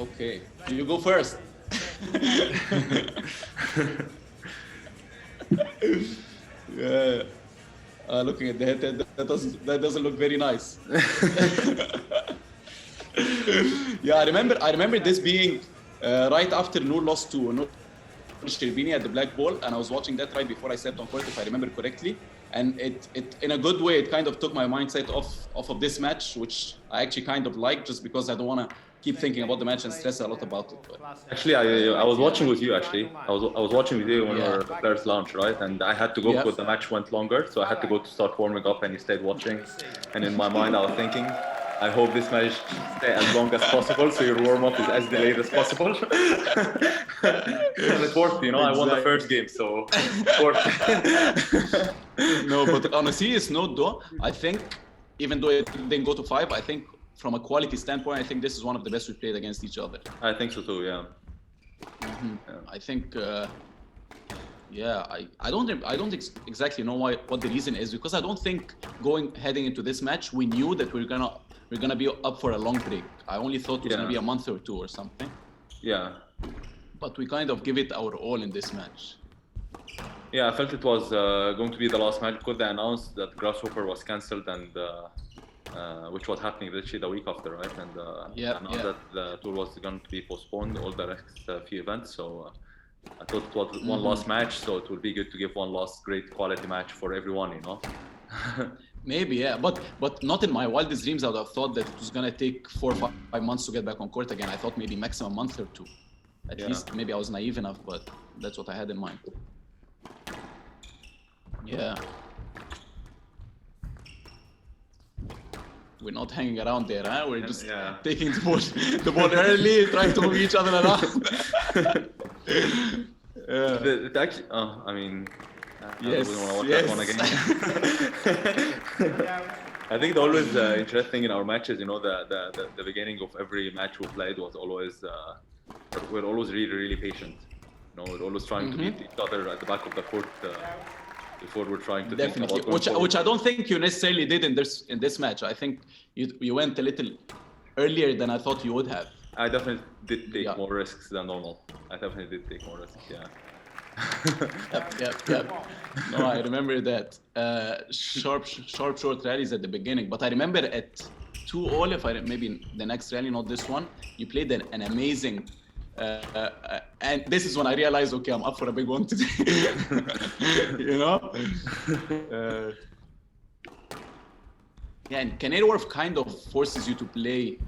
Okay, you go first. Yeah. Looking at the head, that doesn't look very nice. Yeah, I remember this being right after Noor lost to Noor Sherbini at the Black Ball, and I was watching that right before I stepped on court, if I remember correctly. And it in a good way, it kind of took my mindset off of this match, which I actually kind of like, just because I don't want to keep thinking about the match and stress a lot about it. But Actually, I was watching with you. Actually, I was watching with you when we were at the players' lounge, right? And I had to go because the match went longer, so I had to go to start warming up, and you stayed watching. And in my mind, I was thinking, I hope this match stay as long as possible, so your warm up is as delayed as possible. And it worked, you know. I won the first game, so it worked. No, but on a serious note, though, I think even though it didn't go to 5, I think from a quality standpoint, I think this is one of the best we played against each other. I think so too, yeah. I think, I don't exactly know what the reason is, because I don't think heading into this match, we knew that we're gonna be up for a long break. I only thought it was gonna be a month or two or something. Yeah. But we kind of give it our all in this match. Yeah, I felt it was going to be the last match because they announced that Grasshopper was cancelled, and which was happening literally the week after, right? And announced that the tour was going to be postponed, all the next few events. So I thought it was one last match, so it would be good to give one last great quality match for everyone, you know. Maybe, yeah, but not in my wildest dreams I would have thought that it was gonna take 4 or 5 months to get back on court again. I thought maybe maximum a month or two. At least maybe I was naive enough, but that's what I had in mind. Yeah. We're not hanging around there, huh? We're just taking the ball early, trying to move each other around. It actually, I mean, yes, I wouldn't want to watch that one again. I think the always interesting in our matches, you know, the beginning of every match we played was always, we're always really patient. You know, we're always trying to beat each other at the back of the court before we're trying to think about which I don't think you necessarily did in this match. I think you went a little earlier than I thought you would have. I definitely did take more risks than normal. I definitely did take more risks, yeah. Yep. No, I remember that. Sharp short rallies at the beginning. But I remember at 2-all, maybe the next rally, not this one, you played an amazing. And this is when I realized, okay, I'm up for a big one today. You know? And Canary Wharf kind of forces you to play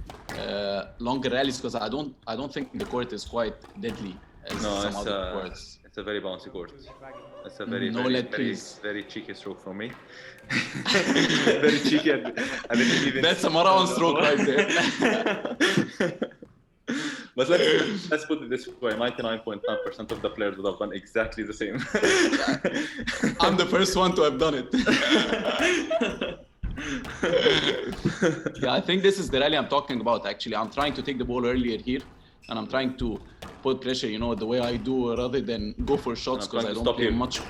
longer rallies, because I don't think the court is quite deadly as some other courts. It's a very bouncy court. It's a very cheeky stroke from me. Very cheeky. That's a Marwan stroke right there. But let's put it this way: 99.9% of the players would have done exactly the same. I'm the first one to have done it. Yeah, I think this is the rally I'm talking about. Actually, I'm trying to take the ball earlier here, and I'm trying to put pressure, you know, the way I do, rather than go for shots, because I don't play much.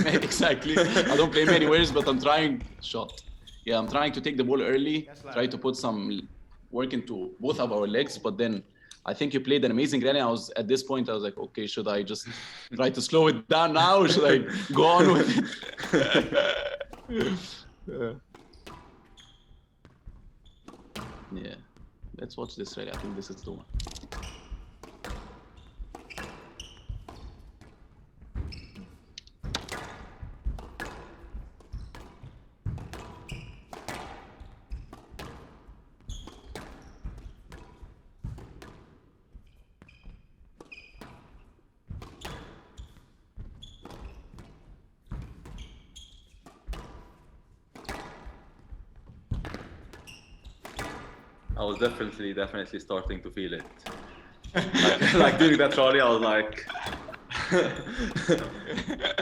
Exactly. I don't play many ways, but I'm trying shot. Yeah, I'm trying to take the ball early, try to put some work into both of our legs, but then I think you played an amazing rally. At this point, I was like, okay, should I just try to slow it down now, or should I go on with it? Yeah, let's watch this rally. I think this is the one. I was definitely starting to feel it. Like during that rally, I was like,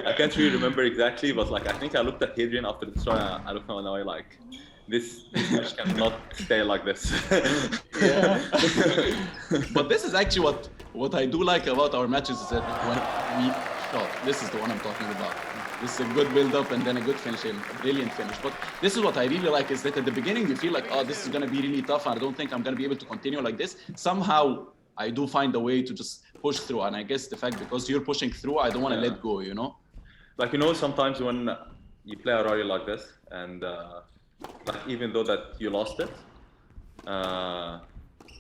I can't really remember exactly, but like I think I looked at Hadrian after this rally. I looked at my like, this match cannot stay like this. Yeah. But this is actually what I do like about our matches, is that when we shot, this is the one I'm talking about. This is a good build-up and then a good finish, a brilliant finish. But this is what I really like, is that at the beginning you feel like, oh, this is going to be really tough, and I don't think I'm going to be able to continue like this. Somehow I do find a way to just push through. And I guess the fact because you're pushing through, I don't want to let go, you know? Like, you know, sometimes when you play a rally like this, and like even though that you lost it,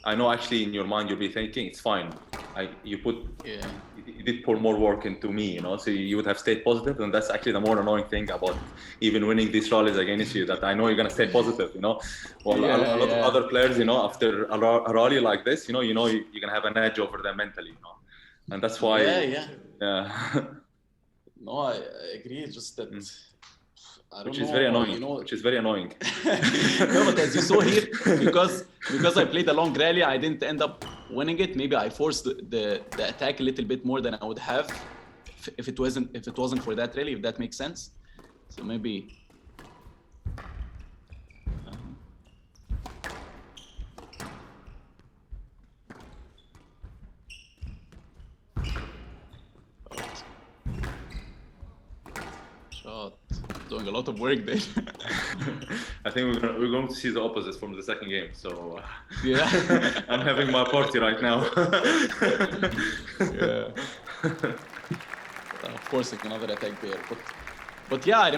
I know actually in your mind you'll be thinking it's fine. You did pour more work into me, you know. So you would have stayed positive, and that's actually the more annoying thing about even winning these rallies against you. That I know you're gonna stay positive, you know. Well, a lot of other players, you know, after a rally like this, you know, you're gonna have an edge over them mentally, you know. And that's why. Yeah. No, I agree. It's just that. Which is very annoying. You know, which is very annoying. No, but as you saw here, because I played a long rally, I didn't end up winning it. Maybe I forced the attack a little bit more than I would have if it wasn't for that rally. If that makes sense. So maybe. Shot. Doing a lot of work there. I think we're going to see the opposite from the second game. So yeah, I'm having my party right now. Yeah. Of course, another attack there. But yeah, I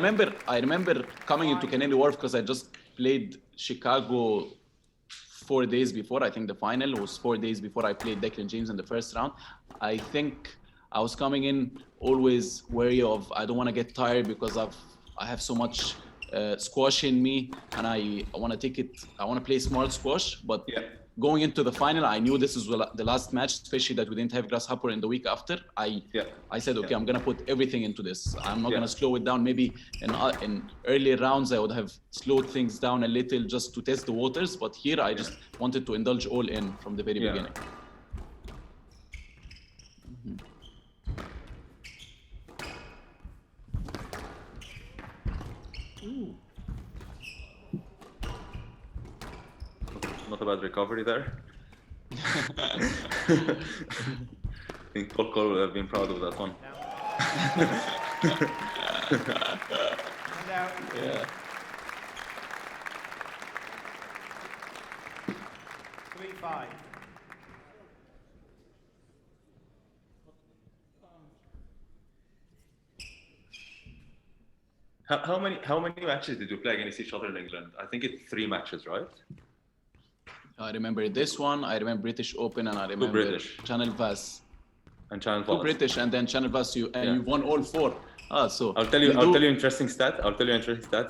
remember coming into Canary Wharf because I just played Chicago 4 days before. I think the final was 4 days before I played Declan James in the first round. I think I was coming in always wary of I don't want to get tired because I have so much squash in me, and I want to take it. I want to play smart squash. But going into the final, I knew this is the last match, especially that we didn't have Grasshopper in the week after. I said, okay, I'm gonna put everything into this. I'm not gonna slow it down. Maybe in earlier rounds I would have slowed things down a little just to test the waters. But here I just wanted to indulge all in from the very beginning. Ooh. Not a bad recovery there. I think Cole would have been proud of that one. Yeah. 3-5. How many matches did you play against each other in England? I think it's 3 matches, right? I remember this one. I remember British Open, and I remember Channel Vass. And Channel Vass. 2 British, and then Channel Vass. You won all 4. So I'll tell you interesting stat.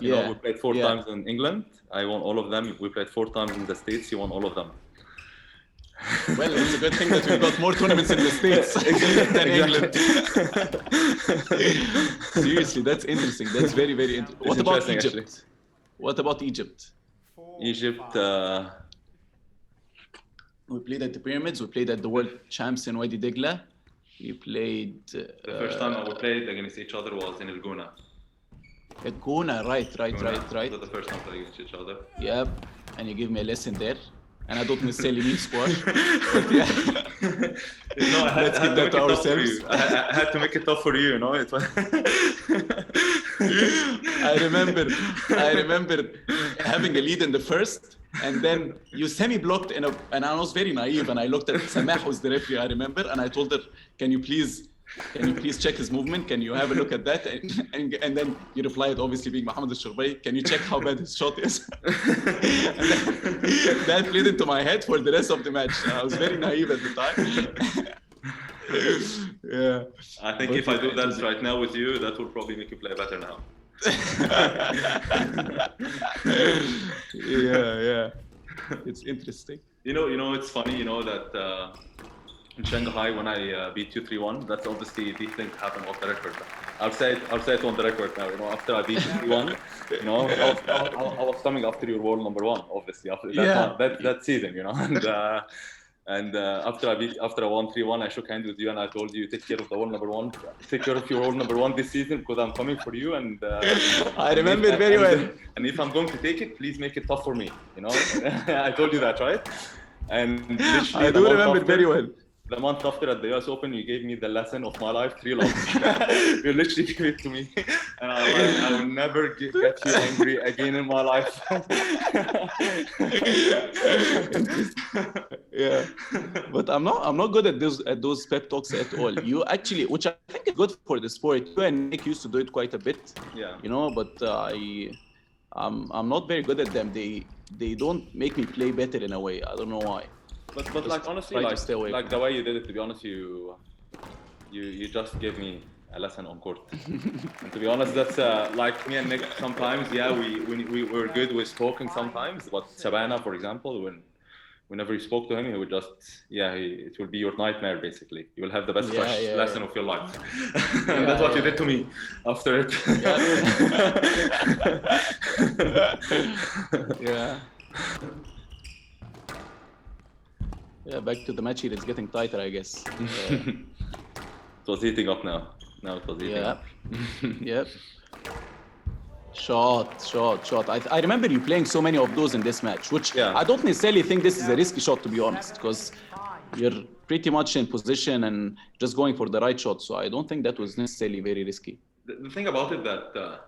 You know, we played 4 times in England. I won all of them. We played 4 times in the States. You won all of them. Well, it's a good thing that we've got more tournaments in the States than England. Seriously, that's interesting. That's very, very interesting. What about Egypt? Actually. What about Egypt? Egypt. We played at the Pyramids. We played at the World Champs in Wadi Degla. We played. The first time we played against each other was in El Gouna. El Gouna, right. That was the first time we played against each other. Yep, and you gave me a lesson there. And I don't necessarily mean squash, but yeah. No, let's keep that to ourselves. I had to make it tough for you, you know. It was I remember having a lead in the first, and then you semi-blocked and I was very naive, and I looked at Samah, who's the referee, I remember, and I told her, can you please check his movement? Can you have a look at that? And then you replied, obviously being Mohamed ElShorbagy, can you check how bad his shot is? And that played into my head for the rest of the match. I was very naive at the time. Yeah. I think if I do that right now with you, that will probably make you play better now. Yeah. It's interesting. You know, it's funny, you know, that in Shanghai when I beat you 3-1, that's obviously these things happen off the record. I'll say it on the record now. You know, after I beat you 3-1, you know, I was coming after your world number 1, obviously after that season, you know, and after I won 3-1, I shook hands with you and I told you, take care of the world number 1, take care of your world number 1 this season because I'm coming for you. And I remember very well. And if I'm going to take it, please make it tough for me. You know, I told you that, right? And I do remember very well. The month after at the US Open, you gave me the lesson of my life, 3 loves. You literally gave it to me. And I'm like, I will never get you angry again in my life. Yeah, but I'm not good at those pep talks at all. You actually, which I think is good for the sport. You and Nick used to do it quite a bit. Yeah. You know, but I'm not very good at them. They don't make me play better in a way. I don't know why. But like honestly, like the way you did it, to be honest, you just gave me a lesson on court. And to be honest, that's like me and Nick sometimes. Yeah, we were good with talking sometimes. But Sabana, for example, whenever you spoke to him, he would just it will be your nightmare basically. You will have the best lesson of your life. And that's what you did to me after it. Yeah. Yeah, back to the match here. It's getting tighter, I guess. It was heating up now. Now it was heating up. Yep. Shot. I remember you playing so many of those in this match, which I don't necessarily think this is a risky shot, to be honest, because you're pretty much in position and just going for the right shot. So I don't think that was necessarily very risky. The thing about it that,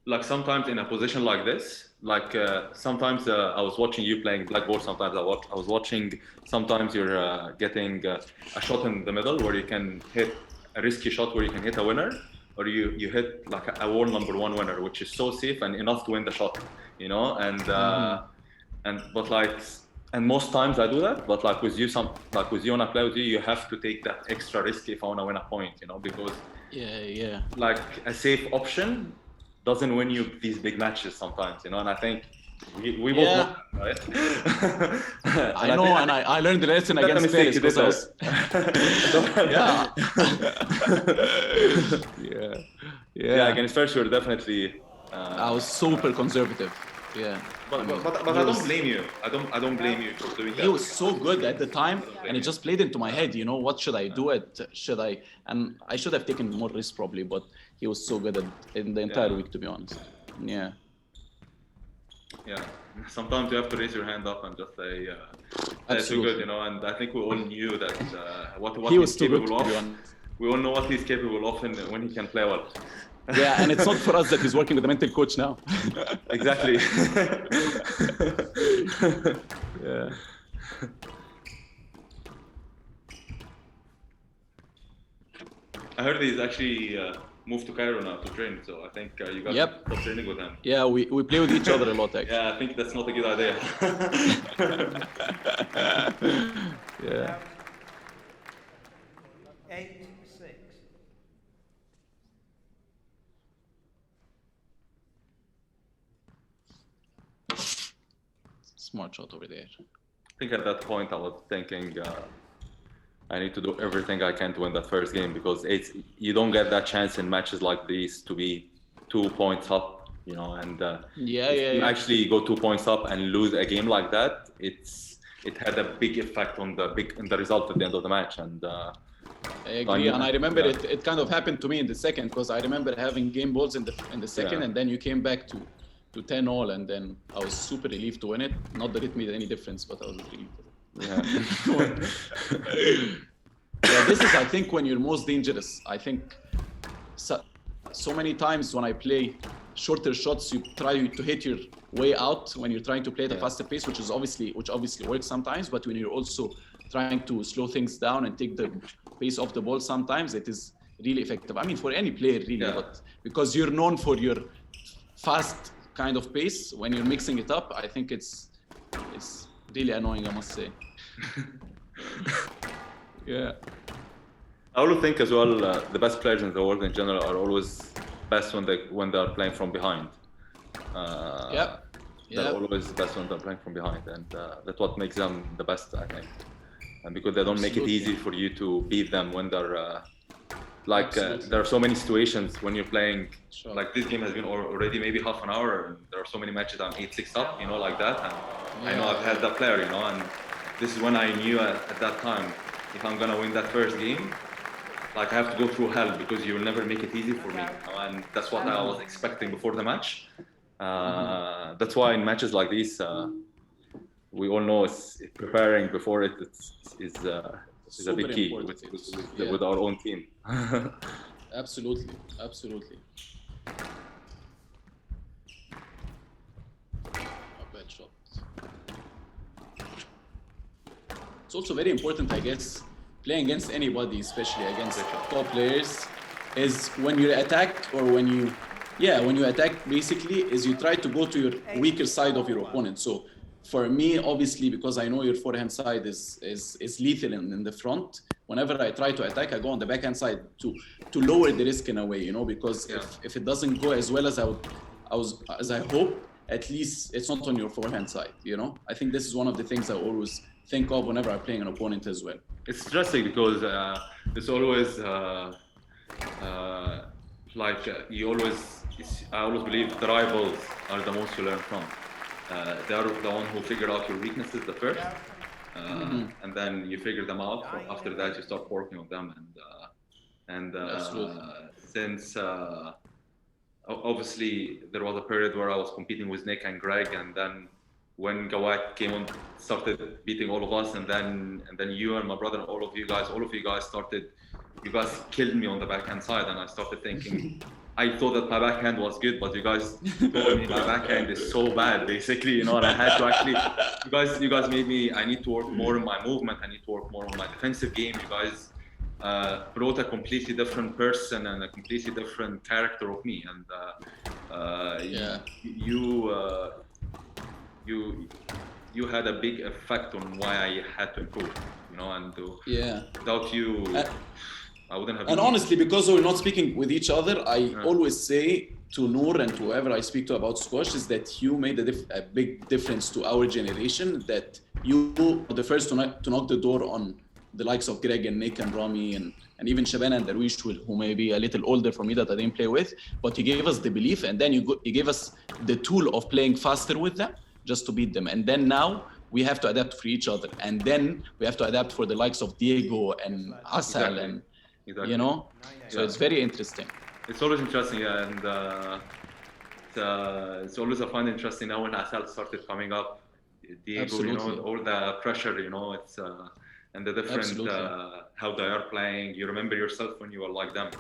like sometimes in a position like this, like sometimes I was watching you playing blackboard. Sometimes I was watching. Sometimes you're getting a shot in the middle where you can hit a risky shot where you can hit a winner, or you hit like a wall number one winner, which is so safe and enough to win the shot, you know. And most times I do that, but like with you, when I play with you, you have to take that extra risk if I want to win a point, you know, because like a safe option doesn't win you these big matches sometimes, you know. And I think we both know that, right? I know, and I learned the lesson against Paris because I was against Paris, you're definitely I was super conservative. Yeah. But I don't blame you. I don't blame you for doing that. He was so good at the time, and it just played into my head. You know, what should I do? And I should have taken more risk probably, but he was so good in the entire week, to be honest. Yeah. Yeah. Sometimes you have to raise your hand up and just say, "That's too good," you know. And I think we all knew that what he was capable of. We all know what he's capable of when he can play well. Yeah, and it's not for us that he's working with a mental coach now. Exactly. Yeah. I heard he's actually moved to Cairo now to train, so I think you got to stop training with him. Yeah, we play with each other a lot, actually. Yeah, I think that's not a good idea. Yeah. 8-6. Smart shot over there. I think at that point I was thinking I need to do everything I can to win that first game, because you don't get that chance in matches like these to be 2 points up, you know, and you actually go 2 points up and lose a game like that, it had a big effect on the result at the end of the match. And I agree, and I remember it kind of happened to me in the second, because I remember having game balls in the second, and then you came back to 10-all, and then I was super relieved to win it. Not that it made any difference, but I was relieved. This is, I think, when you're most dangerous. I think so many times when I play shorter shots, you try to hit your way out when you're trying to play at a faster pace, which obviously works sometimes. But when you're also trying to slow things down and take the pace off the ball, sometimes it is really effective. I mean, for any player, really, but because you're known for your fast kind of pace, when you're mixing it up, I think it's really annoying, I must say. Yeah. I also think as well, the best players in the world in general are always best when they are playing from behind. They're always best when they're playing from behind, and that's what makes them the best, I think. And because they don't make it easy for you to beat them when they're there are so many situations when you're playing. Like this game has been already maybe half an hour, and there are so many matches I'm 8-6 up, you know, like that. And I know I've had that player, you know, and this is when I knew at that time, if I'm gonna win that first game, like I have to go through hell, because you will never make it easy for me, you know? And that's what I was expecting before the match. That's why in matches like these, we all know preparing before it is a big key with our own team. Absolutely. Bad shot. It's also very important, I guess, playing against anybody, especially against top players, is when you attack or when you attack, basically, is you try to go to your weaker side of your opponent. So for me, obviously, because I know your forehand side is lethal in the front, whenever I try to attack, I go on the backhand side to lower the risk in a way, you know, because if it doesn't go as well as I hope, at least it's not on your forehand side, you know. I think this is one of the things I always think of whenever I'm playing an opponent as well. It's stressing because it's always I always believe the rivals are the most you learn from. They are the one who figure out your weaknesses the first, and then you figure them out. After that, you start working on them, since obviously there was a period where I was competing with Nick and Greg, and then when Gawat came on, started beating all of us, and then you and my brother, all of you guys killed me on the backhand side, and I started thinking, I thought that my backhand was good, but you guys told me my backhand is so bad, basically, you know, and I had to actually, you guys made me, I need to work more on my movement, I need to work more on my defensive game. You guys brought a completely different person and a completely different character of me, and you had a big effect on why I had to improve, you know, and without you, I wouldn't have. And honestly, because we're not speaking with each other, I always say to Noor and to whoever I speak to about squash is that you made a big difference to our generation, that you were the first to knock the door on the likes of Greg and Nick and Rami and even Shabana and Darwish, who may be a little older for me that I didn't play with, but you gave us the belief, and then you gave us the tool of playing faster with them just to beat them. And then now we have to adapt for each other, and then we have to adapt for the likes of Diego and Asal and you know, so it's very interesting. It's always interesting, and it's always a fun interesting now when Asal started coming up, Diego, you know, all the pressure, you know, it's and the different how they are playing. You remember yourself when you were like them.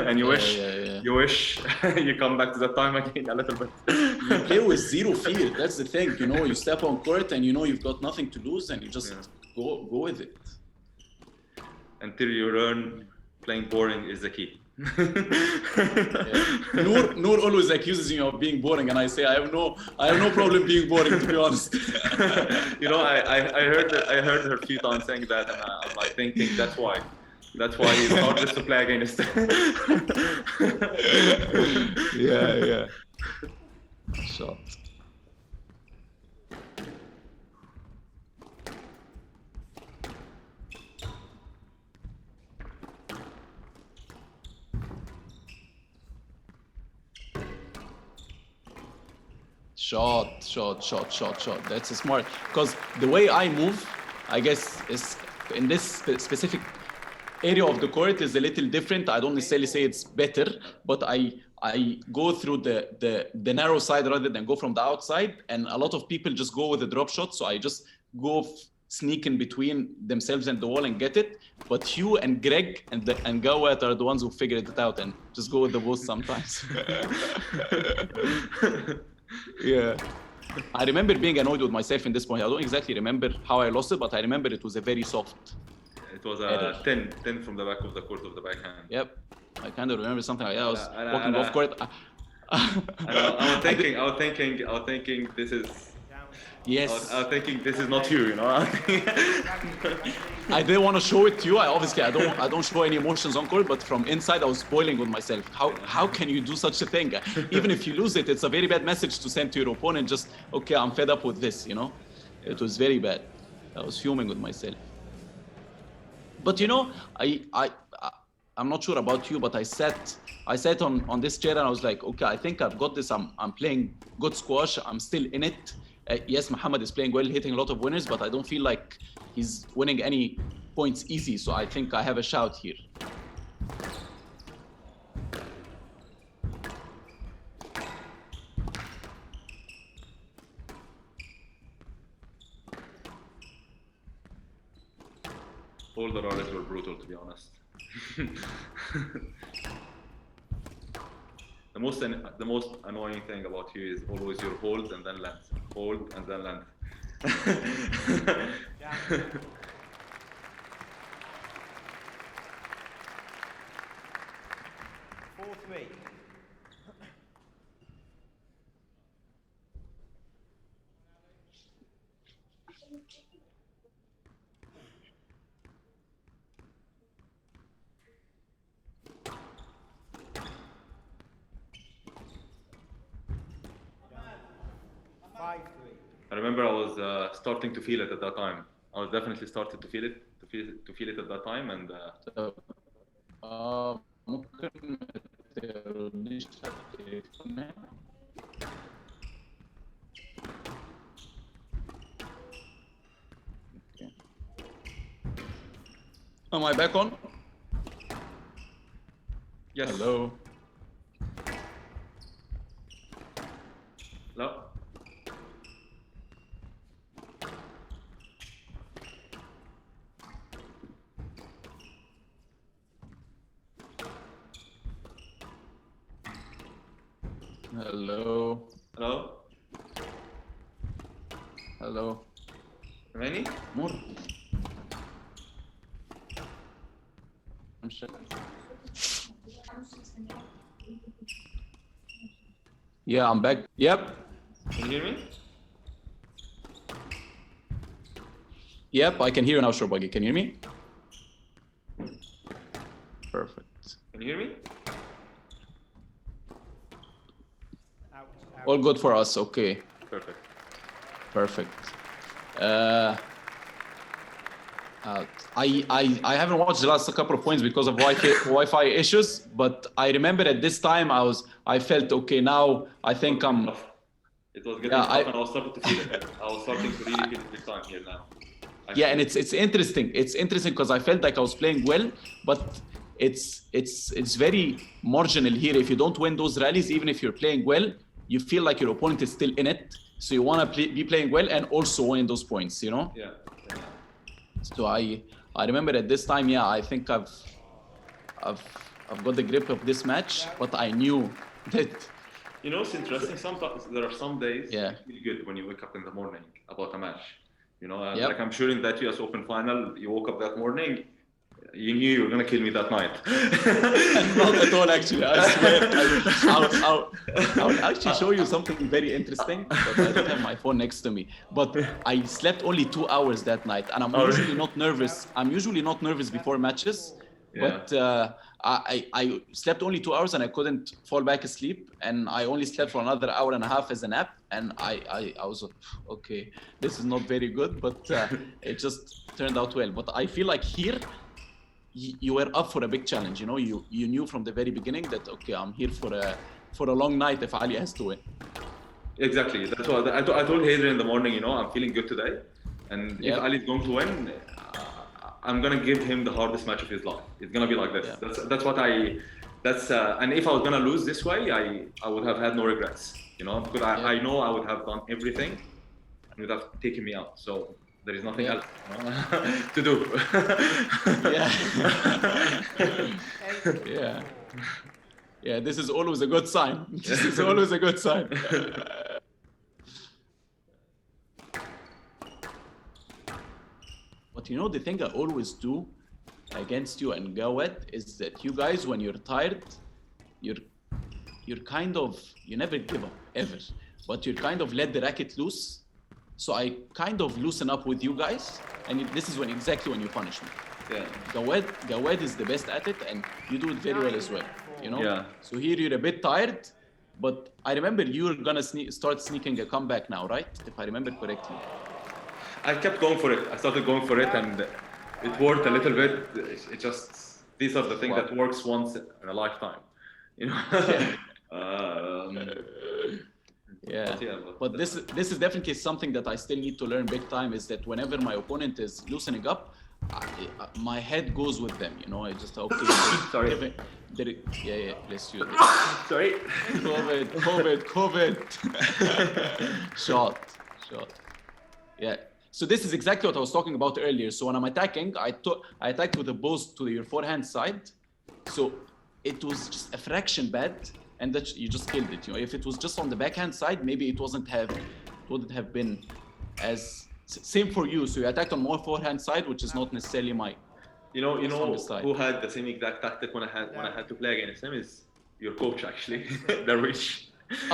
And you wish you come back to that time again a little bit. You play with zero fear, that's the thing, you know, you step on court and you know you've got nothing to lose, and you just go with it. Until you learn playing boring is the key. Noor always accuses me of being boring, and I say I have no problem being boring, to be honest. You know, I heard her a few times saying that, and I'm like thinking that's why it's hardest to play against. Yeah. Shot. Shot. That's smart, because the way I move, I guess, is in this specific area of the court is a little different. I don't necessarily say it's better, but I go through the narrow side rather than go from the outside, and a lot of people just go with the drop shot, so I just go sneak in between themselves and the wall and get it. But you and Greg and Gawat are the ones who figured it out and just go with the post sometimes. Yeah, I remember being annoyed with myself in this point. I don't exactly remember how I lost it, but I remember it was a very soft. It was a 10 from the back of the court of the backhand. Yep, I kind of remember something like that. I was walking off court. I was thinking this is. Yes. I was thinking this is not you, you know. I didn't want to show it to you. I don't show any emotions on court, but from inside I was spoiling with myself. How can you do such a thing? Even if you lose it, it's a very bad message to send to your opponent. Just okay, I'm fed up with this, you know. It was very bad. I was fuming with myself. But you know, I'm not sure about you, but I sat on this chair and I was like, okay, I think I've got this. I'm playing good squash. I'm still in it. Yes, Mohamed is playing well, hitting a lot of winners, but I don't feel like he's winning any points easy. So I think I have a shout here. All the rallies were brutal, to be honest. The most annoying thing about you is always your hold and then length, hold and then length. Yeah. 4-3. I remember I was starting to feel it at that time. I was definitely started to feel it, to feel it at that time, and ممكن ترديش التليفون. Am I back on? yes. Hello. No. Hello. Hello. Hello. Many? More. I'm sure. Yeah, I'm back. Yep. Can you hear me? Yep, I can hear you now, ElShorbagy. Can you hear me? Perfect. Can you hear me? All good for us. Okay. Perfect. Perfect. I haven't watched the last couple of points because of Wi-Fi issues, but I remember at this time I felt okay. Now I think I'm. It was getting tough, and I was starting to feel it. I was starting to really feel it big time here now. Yeah, and it's interesting. It's interesting because I felt like I was playing well, but it's very marginal here. If you don't win those rallies, even if you're playing well, you feel like your opponent is still in it. So you want to be playing well and also win those points, you know? Yeah. So I remember at this time, yeah, I think I've got the grip of this match, but I knew that. You know, it's interesting. Sometimes there are some days Yeah. you feel good when you wake up in the morning about a match. You know, Yep. like I'm sure in that US Open final, you woke up that morning, you knew you were gonna kill me that night. Not at all, actually. I swear. I will actually show you something very interesting, but I don't have my phone next to me. But I slept only 2 hours that night, and I'm usually not nervous. I'm usually not nervous before matches, but I slept only 2 hours and I couldn't fall back asleep, and I only slept for another hour and a half as a nap, and I was okay. This is not very good, but it just turned out well. But I feel like here, you were up for a big challenge, you know. You knew from the very beginning that okay, I'm here for a long night if Ali has to win. Exactly. That's what I told Hadrian in the morning. You know, I'm feeling good today, and if Ali is going to win, I'm gonna give him the hardest match of his life. It's gonna be like this. Yeah. That's what I. That's and if I was gonna lose this way, I would have had no regrets. You know, because I know I would have done everything, and would have taken me out. So. There is nothing else to do. Yeah, this is always a good sign. This is always a good sign. But you know, the thing I always do against you and Gawad is that you guys, when you're tired, you're kind of, you never give up, ever. But you kind of let the racket loose. So I kind of loosen up with you guys, and this is exactly when you punish me. Yeah. Gawad is the best at it, and you do it very well as well. You know. Yeah. So here you're a bit tired, but I remember you were gonna start sneaking a comeback now, right? If I remember correctly. I kept going for it. I started going for it, and it worked a little bit. It just these are the things that works once in a lifetime. You know. Yeah, but this is definitely something that I still need to learn big time, is that whenever my opponent is loosening up, my head goes with them, you know. I just, okay. Sorry. Yeah, bless you. Sorry. COVID. Shot. Yeah. So this is exactly what I was talking about earlier. So when I'm attacking, I attacked with a both to your forehand side. So it was just a fraction bad. and that you just killed it. You know, if it was just on the backhand side, maybe it wouldn't have been as same for you. So you attacked on more forehand side, which is not necessarily my. You know who had the same exact tactic when I had to play against him is your coach actually, Darwish.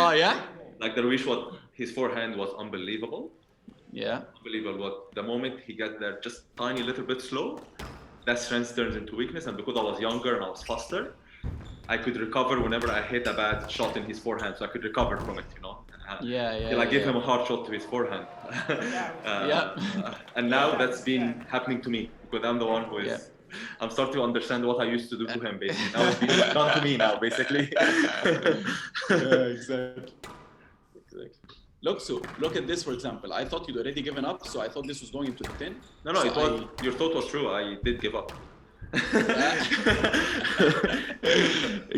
Oh yeah. Like Darwish, his forehand was unbelievable. Yeah. Unbelievable. But the moment he got there just tiny little bit slow, that strength turns into weakness. And because I was younger and I was faster, I could recover whenever I hit a bad shot in his forehand. So I could recover from it, you know. I gave him a hard shot to his forehand. And now that's been happening to me because I'm the one who is. Yeah. I'm starting to understand what I used to do to him, basically. Now it's being done to me now, basically. Exactly. Look at this, for example. I thought you'd already given up, so I thought this was going into the 10. No, your thought was true. I did give up.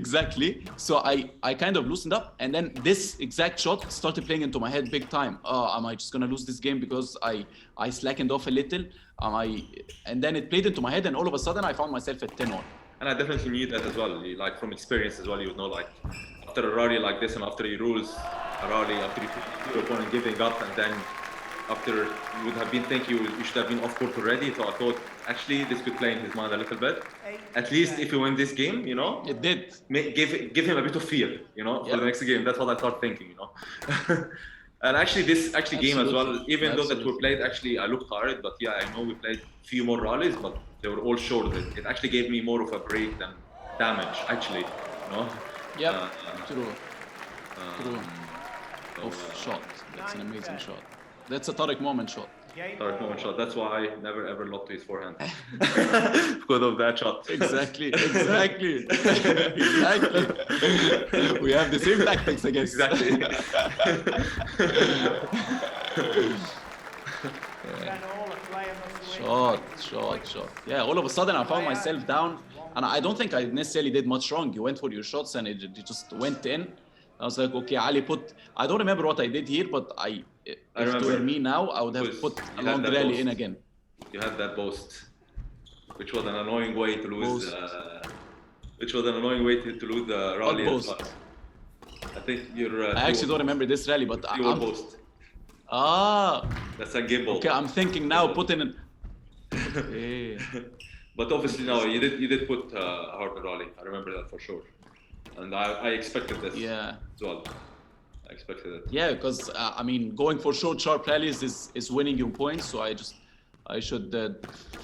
Exactly. So I kind of loosened up, and then this exact shot started playing into my head big time. Am I just gonna lose this game because I slackened off a little? And then it played into my head, and all of a sudden I found myself at 10-1. And I definitely knew that as well. Like from experience as well, you would know, like after a rally like this, and after you lose a rally, after you feel your opponent giving up, and then after you would have been thinking you should have been off court already. So I thought actually this could play in his mind a little bit. At least if you win this game, you know, it did. Give him a bit of fear, you know, for the next game. That's what I started thinking, you know. And actually this game as well, even though that we played, actually I looked tired, but yeah, I know we played a few more rallies, but they were all short. It actually gave me more of a break than damage, actually, you know. Yeah, true. Shot. That's an amazing shot. That's a Tariq moment shot. That's why I never ever locked to his forehand. Because of that shot. Exactly. We have the same tactics, I guess. Exactly. Shot. Yeah, all of a sudden I found myself down, and I don't think I necessarily did much wrong. You went for your shots and it just went in. I was like, okay, Ali I don't remember what I did here, but if it were me now, I would have put a long rally in again. You had that boast, which was an annoying way to lose. To lose the rally. I think you're. I actually don't remember this rally, but I'm boast. That's a game ball. Okay, I'm thinking now, put in. Okay. But obviously now you did put a harder rally. I remember that for sure. And I expected this as well. I expected it. Yeah, because I mean, going for short, sharp rallies is winning you points. So I should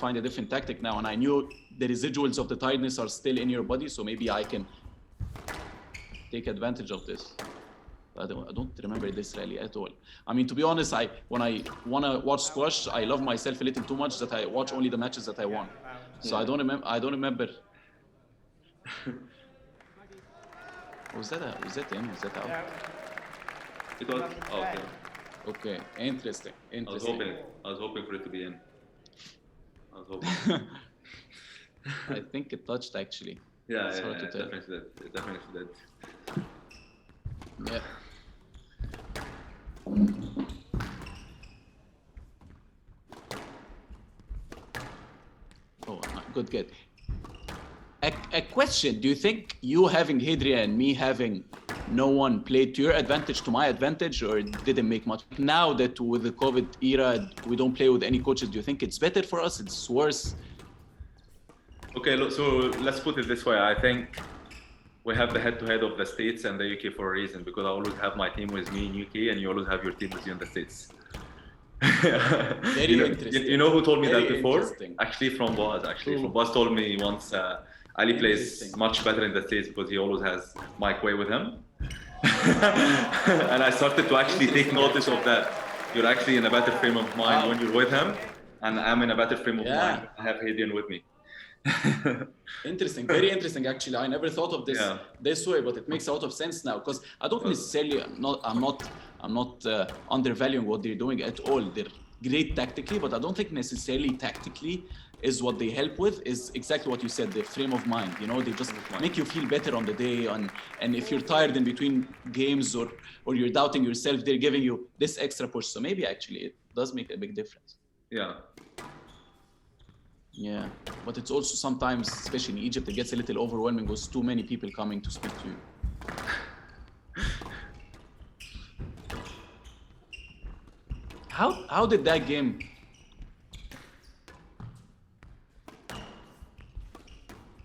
find a different tactic now. And I knew the residuals of the tiredness are still in your body, so maybe I can take advantage of this. I don't remember this rally at all. I mean, to be honest, when I wanna watch squash, I love myself a little too much that I watch only the matches that I won. So I don't remember. Was that in? Was that out? It was. Oh, okay. Okay. Interesting. I was hoping for it to be in. I was hoping. I think it touched actually. Yeah, it definitely did. It definitely did. Yeah. Oh, good. A question, do you think you having Hadria and me having no one played to your advantage, to my advantage, or it didn't make much? Now that with the COVID era, we don't play with any coaches, do you think it's better for us, it's worse? Okay, look, so let's put it this way. I think we have the head-to-head of the States and the UK for a reason, because I always have my team with me in UK and you always have your team with you in the States. Very interesting. You know who told me that before? Actually from Boaz. From Boaz told me once Ali plays much better in the States because he always has Mike Way with him. And I started to actually take notice of that. You're actually in a better frame of mind when you're with him, and I'm in a better frame of mind. I have Hadian with me. Interesting, very interesting actually. I never thought of this this way, but it makes a lot of sense now, because I don't necessarily, I'm not undervaluing what they're doing at all. They're great tactically, but I don't think necessarily tactically is what they help with. Is exactly what you said, the frame of mind. You know, they just make you feel better on the day, and if you're tired in between games or you're doubting yourself, they're giving you this extra push. So maybe actually it does make a big difference. Yeah, but it's also sometimes, especially in Egypt, it gets a little overwhelming with too many people coming to speak to you. How did that game?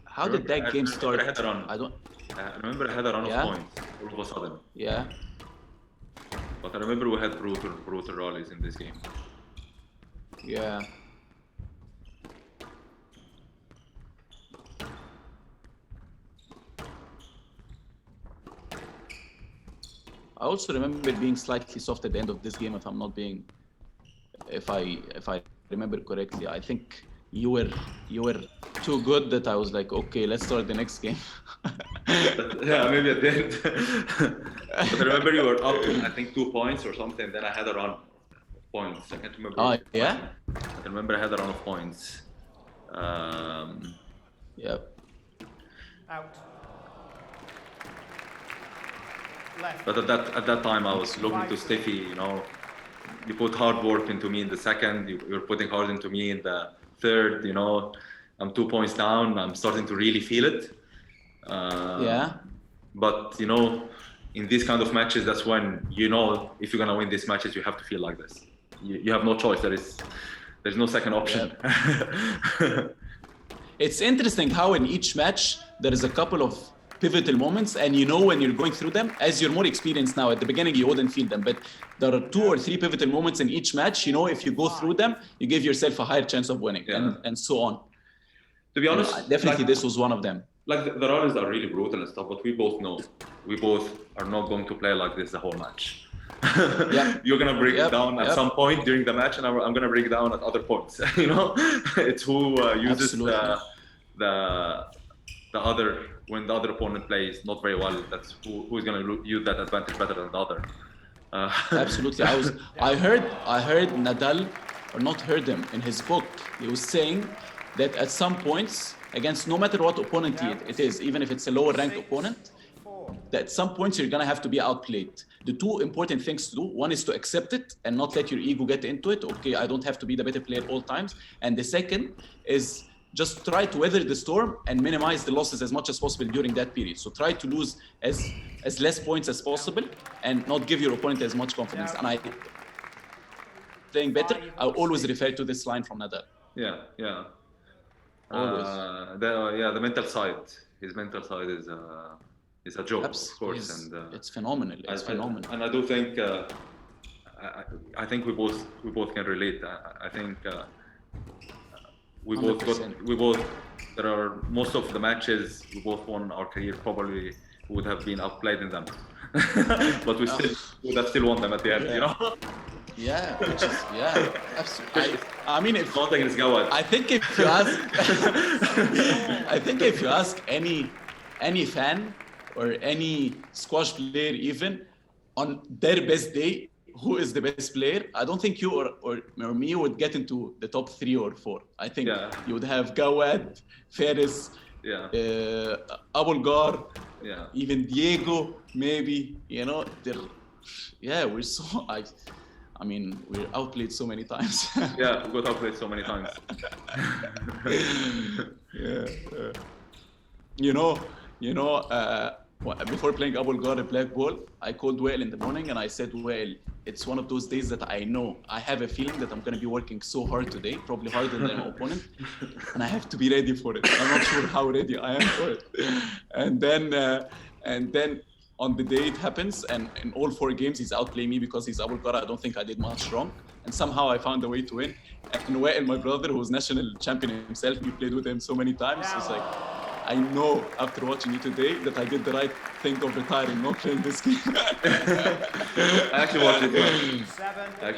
How did that game start? I don't. I remember I had a run of points all of a sudden. Yeah. But I remember we had brutal rallies in this game. Yeah. I also remember being slightly soft at the end of this game, if I'm not being, if I remember correctly. I think you were too good that I was like, okay, let's start the next game. Yeah, maybe I did. But I remember you were up, I think 2 points or something. Then I had a run of points. I can't remember. Oh, yeah? I remember I had a run of points. Yep. Out. Left. But at that time, I was looking to Stiffy. You know, you put hard work into me in the second. You're putting hard into me in the third. You know, I'm 2 points down. I'm starting to really feel it. Yeah. But you know, in these kind of matches, that's when you know if you're gonna win these matches, you have to feel like this. You have no choice. There's no second option. Yep. It's interesting how in each match there is a couple of pivotal moments, and you know when you're going through them. As you're more experienced now, at the beginning you wouldn't feel them, but there are 2 or 3 pivotal moments in each match. You know, if you go through them, you give yourself a higher chance of winning, and so on. To be honest, definitely this was one of them. Like the rallies are really brutal and stuff, but we both know we both are not going to play like this the whole match. Yep. You're gonna break it down at some point during the match, and I'm gonna break down at other points. You know, it's who uses the other when the other opponent plays not very well. That's who's gonna use that advantage better than the other. Absolutely. I heard Nadal, or not heard him, in his book. He was saying that at some points, against no matter what opponent it is, even if it's a lower ranked opponent, that at some points you're gonna have to be outplayed. The 2 important things to do: one is to accept it and not let your ego get into it. Okay, I don't have to be the better player all times. And the second is just try to weather the storm and minimize the losses as much as possible during that period. So try to lose as less points as possible and not give your opponent as much confidence. And playing better, I always refer to this line from Nadal. Yeah. Always. The mental side. His mental side is a joke, of course, and it's phenomenal. It's phenomenal. And I do think I think we both can relate. I think we both there are most of the matches we both won our career probably would have been outplayed in them, but we would have still won them at the end. You know. Yeah, which is absolutely. I mean, if not against Gawad. I think if you ask any fan or any squash player, even on their best day, who is the best player, I don't think you or me would get into the top 3 or 4. I think you would have Gawad, Faris, Abulgar, even Diego, maybe. You know, we're so. I mean, we're outplayed so many times. We got outplayed so many times. You know, before playing Abulgar at Black Ball, I called Wael in the morning and I said, Wael, it's one of those days that I know. I have a feeling that I'm going to be working so hard today, probably harder than my opponent, and I have to be ready for it. I'm not sure how ready I am for it. And then on the day it happens, and in all 4 games he's outplaying me because he's Abulgar. I don't think I did much wrong, and somehow I found a way to win. And Wael, my brother, who's national champion himself, we played with him so many times. It's like, I know after watching you today that I did the right thing of retiring, not playing this game. I actually watched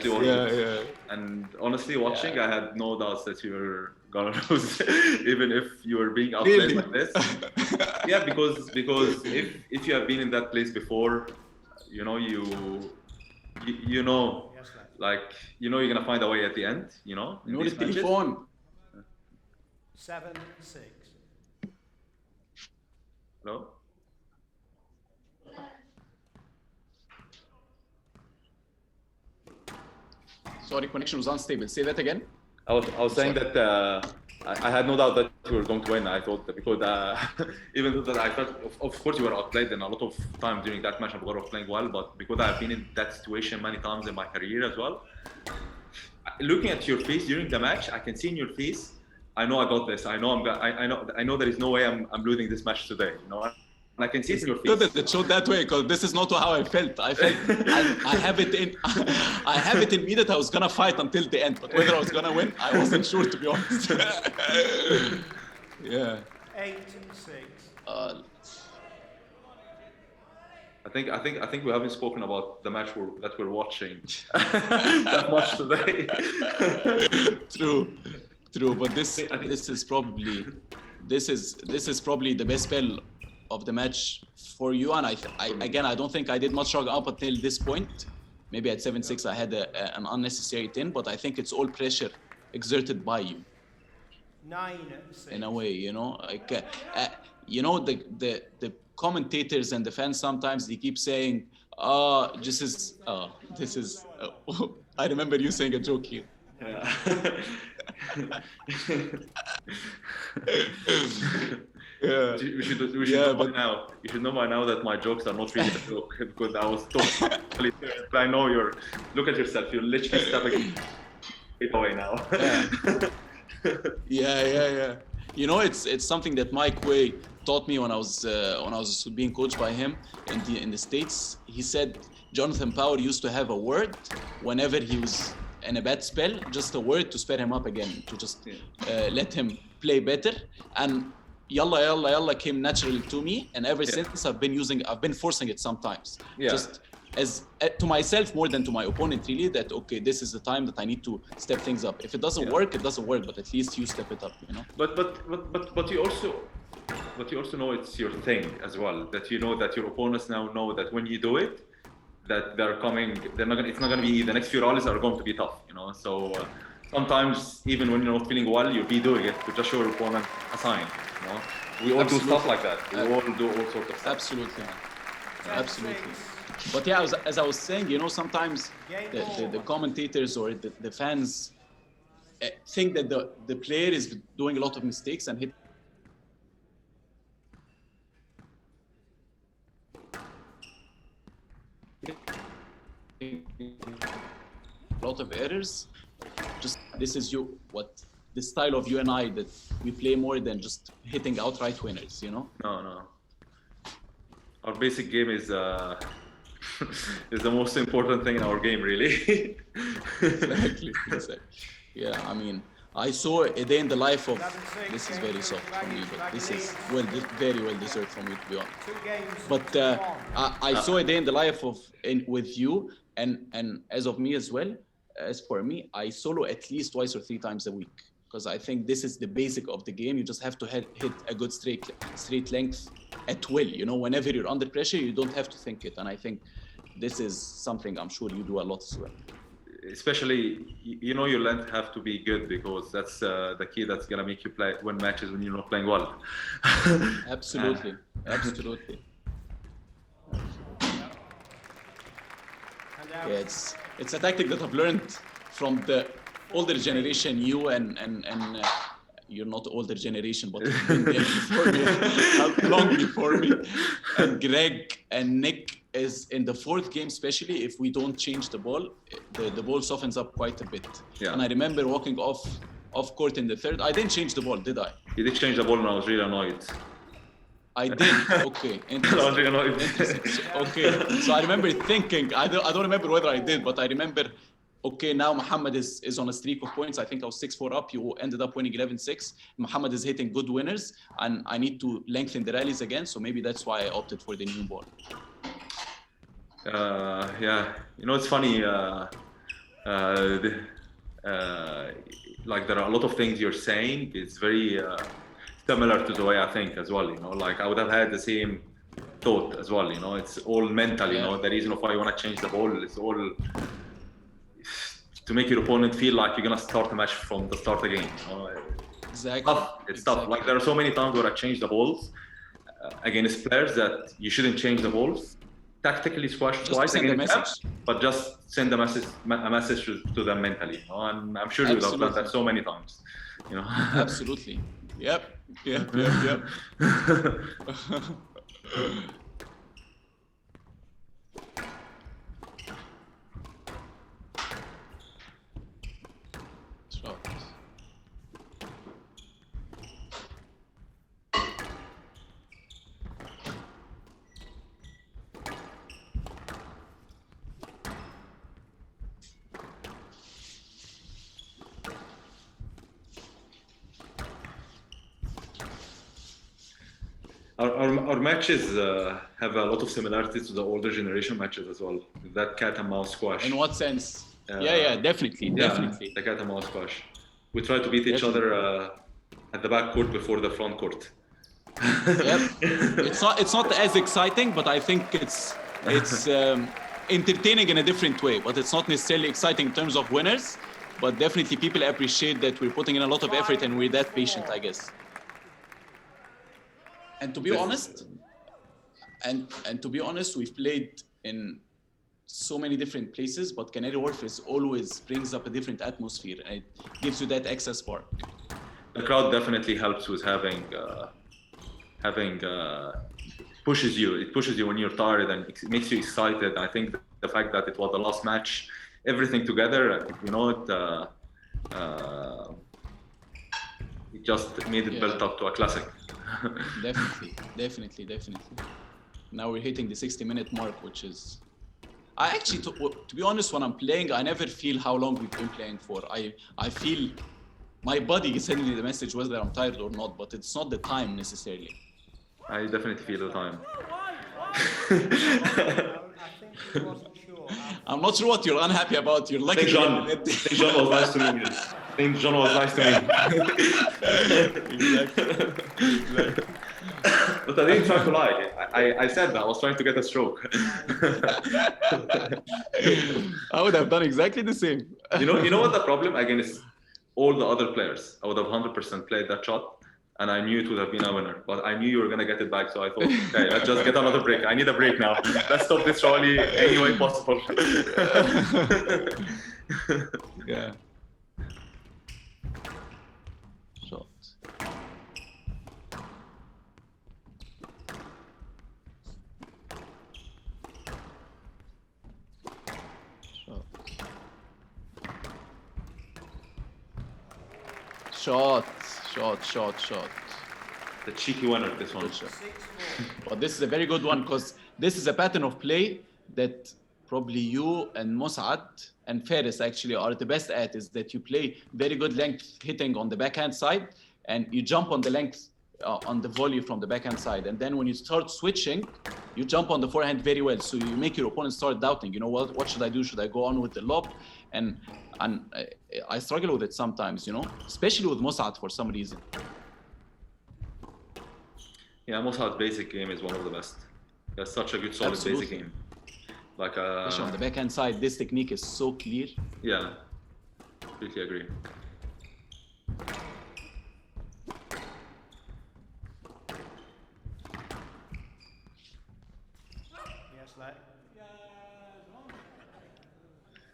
it. And honestly, watching, I had no doubts that you were gonna lose, even if you were being outplayed like this. Because if you have been in that place before, you know like you're gonna find a way at the end. You know. No telephone. 7-6. Hello? Sorry, connection was unstable. Say that again. I was saying that I had no doubt that you were going to win. I thought that because even though that I felt, of course, you were outplayed in a lot of time during that match. I was playing well, but because I've been in that situation many times in my career as well. Looking at your face during the match, I can see in your face. I know I got this. I know I know there is no way I'm losing this match today. You know, and I can see it in your face. Good that it showed that way, because this is not how I felt. I felt I have it in me that I was gonna fight until the end, but whether I was gonna win, I wasn't sure, to be honest. Yeah. 8-6. I think we haven't spoken about the match that we're watching that much today. True, but this is probably the best spell of the match for you. And I don't think I did much wrong up until this point. Maybe at 7-6 I had an unnecessary 10, but I think it's all pressure exerted by you. 9-6. In a way, you know, like the commentators and the fans sometimes they keep saying, this is. I remember you saying a joke here. Yeah. Yeah. We should know by now. You should know by now that my jokes are not really a joke, because I was totally serious. I know look at yourself. You're literally stepping it away now. Yeah. You know, it's something that Mike Way taught me when I was being coached by him in the States. He said Jonathan Power used to have a word whenever he was in a bad spell, just a word to spur him up again, to just let him play better. And yalla came natural to me, and ever since I've been forcing it sometimes. Yeah. Just as to myself more than to my opponent, really, that okay, this is the time that I need to step things up. If it doesn't work, it doesn't work, but at least you step it up, you know. But you also know it's your thing as well, that you know that your opponents now know that when you do it, that it's not gonna be, the next few rallies are going to be tough, you know. So sometimes even when you're not feeling well, you'll be doing it to just show your opponent a sign, you know. We all do stuff like that. We all do all sorts of stuff. Absolutely. But yeah, as I was saying, you know, sometimes the commentators or the fans think that the player is doing a lot of mistakes and a lot of errors. Just this is the style of you and I, that we play more than just hitting outright winners, you know? No. Our basic game is is the most important thing in our game, really. Exactly. Yeah, I mean, I saw a day in the life of, this is very soft for me, but this is very well deserved for me, to be honest. But I saw a day in the life with you, and as of me as well, as for me, I solo at least twice or 3 times a week, because I think this is the basic of the game. You just have to hit a good straight length at will, you know. Whenever you're under pressure, you don't have to think it, and I think this is something I'm sure you do a lot as well. Especially, you know, your length have to be good, because that's the key that's gonna make you win matches when you're not playing well. Absolutely. Yeah, it's a tactic that I've learned from the older generation, you and you're not older generation, but you've been there before me, long before me. And Greg and Nick is in the 4th game, especially if we don't change the ball, the ball softens up quite a bit. Yeah. And I remember walking off court in the 3rd. I didn't change the ball, did I? You did change the ball, and I was really annoyed. I did. Okay. I was really annoyed. Okay. So I remember thinking, I don't remember whether I did, but I remember, okay, now Mohamed is on a streak of points. I think I was 6-4 up. You ended up winning 11-6. Mohamed is hitting good winners, and I need to lengthen the rallies again. So maybe that's why I opted for the new ball. Yeah, you know, it's funny. Like, there are a lot of things you're saying. It's very similar to the way I think as well. You know, like I would have had the same thought as well. You know, it's all mental. You know, the reason why you want to change the ball is all to make your opponent feel like you're gonna start the match from the start again. You know? Exactly. It's tough. Like, there are so many times where I change the balls against players that you shouldn't change the balls. Tactically squash twice against them, but just send a message to them mentally. You know? And I'm sure you have done that so many times. You know. Absolutely. Yep. Shot. Our matches have a lot of similarities to the older generation matches as well. That cat and mouse squash. In what sense? Yeah, definitely. The cat and mouse squash. We try to beat each other at the back court before the front court. Yep. It's not as exciting, but I think it's entertaining in a different way. But it's not necessarily exciting in terms of winners. But definitely people appreciate that we're putting in a lot of effort and we're that patient, I guess. And to be honest, we've played in so many different places, but Canary Wharf always brings up a different atmosphere and it gives you that extra spark. The crowd definitely helps with having pushes you. It pushes you when you're tired and it makes you excited. I think the fact that it was the last match, everything together, you know, it just made it built up to a classic. Definitely. Now we're hitting the 60-minute mark, which is... I actually, to be honest, when I'm playing, I never feel how long we've been playing for. I feel my body is sending me the message whether I'm tired or not, but it's not the time necessarily. I definitely feel the time. I'm not sure what you're unhappy about. You're lucky. John was nice to me. I think John was nice to me. Exactly. But I didn't try to lie. I said that I was trying to get a stroke. I would have done exactly the same. You know what the problem against all the other players? I would have 100% played that shot, and I knew it would have been a winner. But I knew you were gonna get it back, so I thought, okay, let's just get another break. I need a break now. Let's stop this rally any way possible. Yeah. Shot. Shot. The cheeky winner, this one. But this is a very good one because this is a pattern of play that probably you and Mohamed and Faris actually are the best at, is that you play very good length hitting on the backhand side and you jump on the length on the volley from the backhand side. And then when you start switching, you jump on the forehand very well. So you make your opponent start doubting, you know, what should I do? Should I go on with the lob? And I struggle with it sometimes, you know, especially with Mohamed for some reason. Yeah, Mossad's basic game is one of the best. That's such a good, solid basic game. Like especially on the backhand side, this technique is so clear. Yeah, completely agree.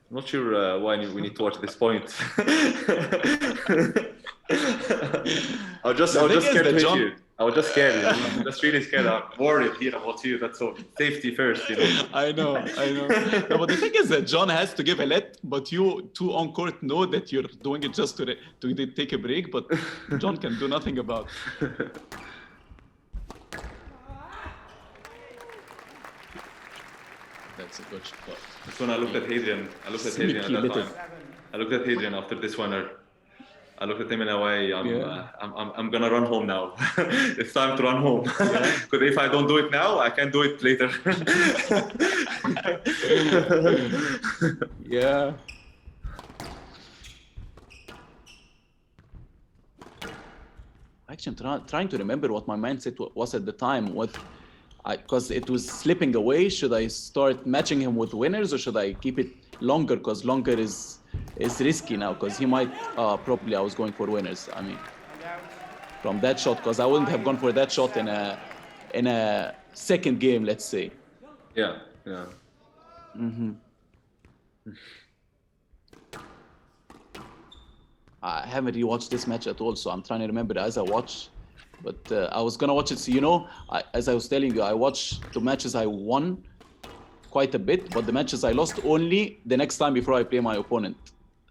I'm not sure why we need to watch this point. I was just scared to hit you. I was just scared. I'm just really scared. I'm worried here about you. That's all. Safety first, you know. I know. No, but the thing is that John has to give a let, but you two on court know that you're doing it just to take a break, but John can do nothing about it. That's a good shot. That's when I looked at Hadrian. I looked at Hadrian at that time. I looked at Hadrian after this winner. I looked at him in a way. I'm gonna run home now. It's time to run home. Because if I don't do it now, I can't do it later. Yeah. Actually, I'm trying to remember what my mindset was at the time. Because it was slipping away. Should I start matching him with winners or should I keep it longer? Because longer is risky now. Because he might probably I was going for winners. I mean, from that shot, because I wouldn't have gone for that shot in a second game, let's say. Yeah. I haven't rewatched this match at all, so I'm trying to remember as I watch. But I was gonna watch it. So, you know, as I was telling you, I watch the matches I won quite a bit, but the matches I lost only the next time before I play my opponent.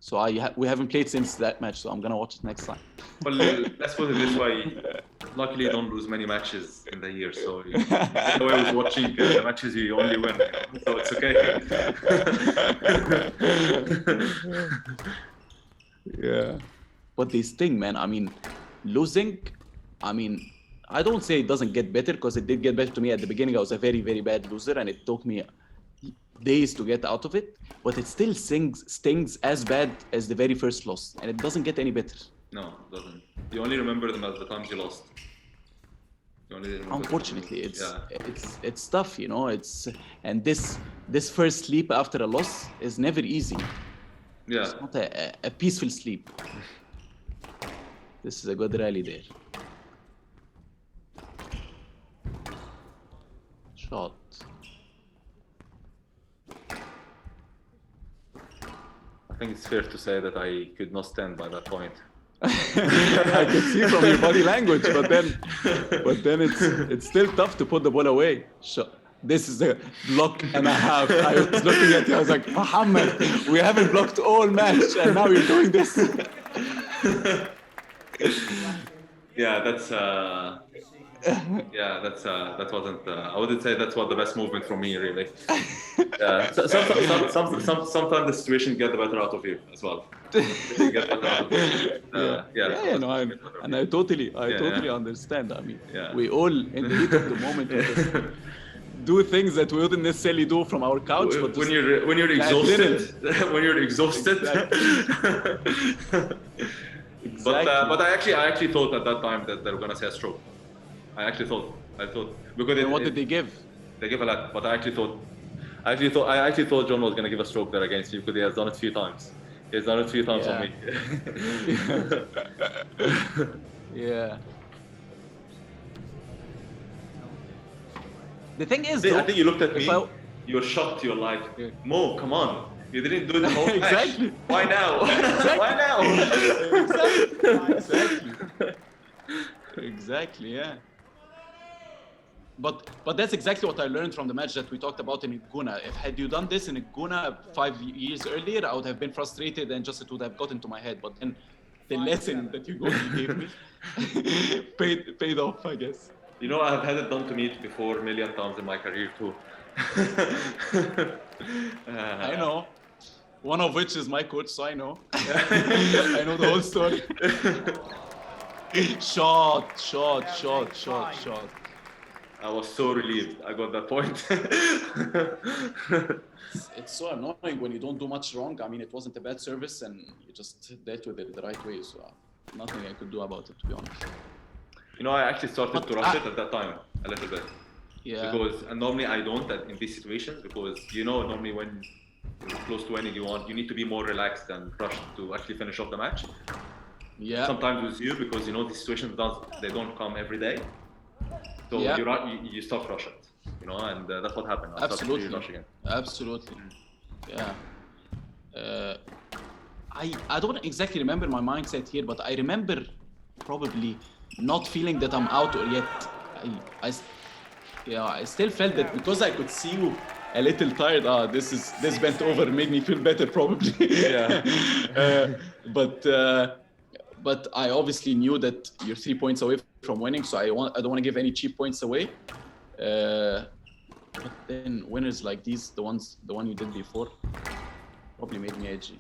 So we haven't played since that match, so I'm gonna watch it next time. Well, let's put it this way. Luckily, you don't lose many matches in the year, so you get away with watching the matches you only win, so it's okay. Yeah, but this thing, man, I mean, losing, I mean, I don't say it doesn't get better, because it did get better to me at the beginning. I was a very, very bad loser, and it took me days to get out of it, but it still stings as bad as the very first loss, and it doesn't get any better. No, it doesn't. You only remember them as the times you lost. Unfortunately, it's tough, you know. And this first sleep after a loss is never easy. Yeah. It's not a peaceful sleep. This is a good rally there. Shot. I think it's fair to say that I could not stand by that point. I can see from your body language, but then it's still tough to put the ball away. This is a block and a half. I was looking at you, I was like, Mohamed, we haven't blocked all match, and now you're doing this. Yeah, that wasn't. I wouldn't say that's what the best movement from me, really. Sometimes the situation get the better out of you as well. No, I totally understand. I mean, we all in the heat of the moment do things that we wouldn't necessarily do from our couch. But when you're exhausted, Exactly. But I actually thought at that time that they were gonna say a stroke. I thought because what did they give? They gave a lot, but I actually thought John was gonna give a stroke there against you because he has done it a few times. He's done it a few times on me. Yeah. The thing is, I think you looked at me. You were shocked. You were like, Mo, come on. You didn't do the whole match. Exactly. Why now? Why now? Exactly. Yeah. But that's exactly what I learned from the match that we talked about in Iguna. Had you done this in Iguna 5 years earlier, I would have been frustrated and just it would have got into my head. But then the lesson that you gave me paid off, I guess. You know, I've had it done to me before a million times in my career too. I know. One of which is my coach, so I know. I know the whole story. Shot. I was so relieved I got that point. It's so annoying when you don't do much wrong. I mean, it wasn't a bad service and you just dealt with it the right way. So nothing I could do about it, to be honest. You know, I actually started to rush it at that time a little bit. Yeah. Because normally I don't in these situations because you know normally when you're close to winning you need to be more relaxed and rushed to actually finish off the match. Yeah. Sometimes with you because you know these situations don't come every day. So you start rush it, you know, and that's what happened. Absolutely. Yeah. I don't exactly remember my mindset here, but I remember probably not feeling that I'm out or yet. I still felt that because I could see you a little tired. This bent over made me feel better probably. Yeah. But I obviously knew that you're 3 points away from winning, so I don't want to give any cheap points away. But then winners like these, the one you did before, probably made me edgy.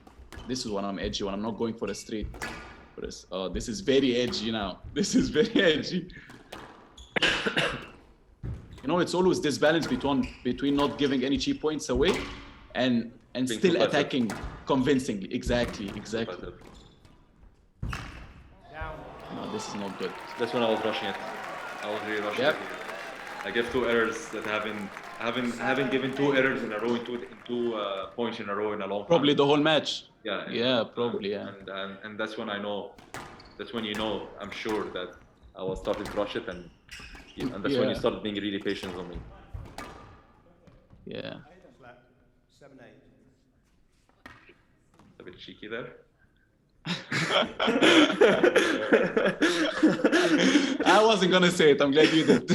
This is when I'm edgy, when I'm not going for a straight. This is very edgy now. This is very edgy. You know, it's always this balance between not giving any cheap points away and still attacking convincingly. Exactly. No, this is not good. That's when I was rushing it. I was really rushing it. I gave 2 errors that haven't given 2 errors in a row, in two points in a row in a long time. Probably the whole match. Yeah, probably. And that's when I know. That's when you know. I'm sure that I was starting to rush it, and that's when you started being really patient on me. Yeah. Flat, 7-8. A bit cheeky there. I wasn't gonna say it. I'm glad you did.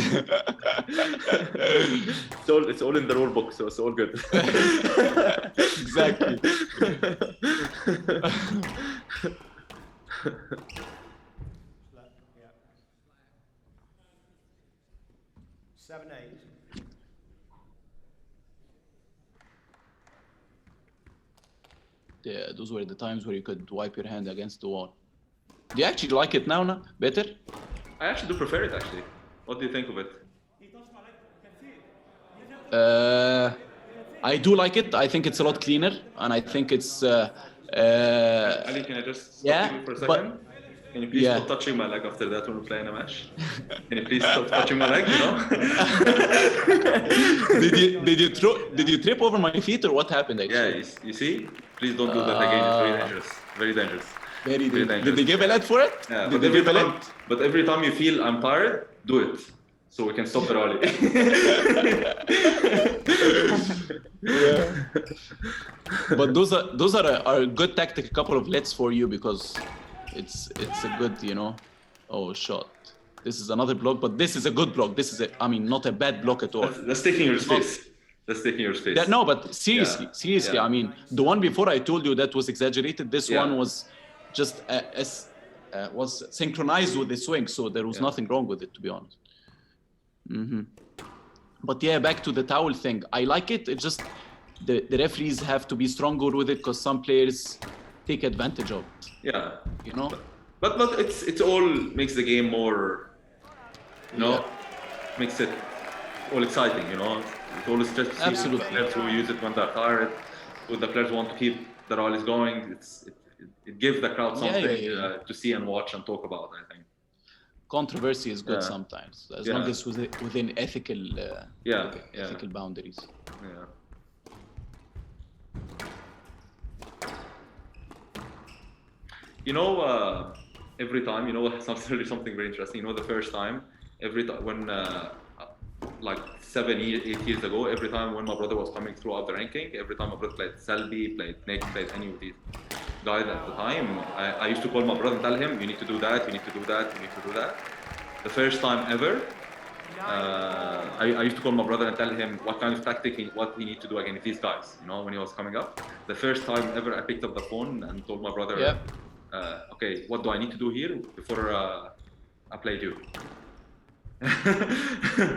It's all in the rule book, so it's all good. Exactly. Yeah. 7-8. Yeah, those were the times where you could wipe your hand against the wall. Do you actually like it now? Better? I actually do prefer it, actually. What do you think of it? I do like it. I think it's a lot cleaner, and I think it's. Ali, can I just stop you for a second? Can you please stop touching my leg after that when we're playing a match? Can you please stop touching my leg? You know? Did you trip over my feet or what happened? Actually? Yeah, you see? Please don't do that again. It's very dangerous. Very dangerous. Very dangerous. Did they give a lead for it? Yeah, but every time you feel I'm tired, do it. So we can stop the rally. Yeah. But those are a good tactic, a couple of lets for you because it's a good, you know. Oh, shot. This is another block, but this is a good block. This is not a bad block at all. That's taking your space. That's taking your space. No, but seriously, I mean, the one before I told you that was exaggerated. This one was just was synchronized with the swing, so there was nothing wrong with it, to be honest. But yeah, back to the towel thing. I like it. It's just the referees have to be stronger with it because some players take advantage of it. Yeah, you know. But it's all makes the game more, you know, makes it all exciting. You know, it's always just to see the players who use it when they're tired, with the players who want to keep the rallies going. It gives the crowd something to see and watch and talk about, I think. Controversy is good sometimes, as long as within ethical ethical boundaries. Yeah. You know, every time, you know, something very interesting. You know, the first time, when like 7, 8 years ago, every time when my brother was coming throughout the ranking, every time my brother played Selby, played Nick, played any of these guys at the time, I used to call my brother and tell him, you need to do that, you need to do that, you need to do that. The first time ever, I used to call my brother and tell him what kind of tactic, what he need to do against these guys, you know, when he was coming up. The first time ever, I picked up the phone and told my brother, okay, what do I need to do here before I played you?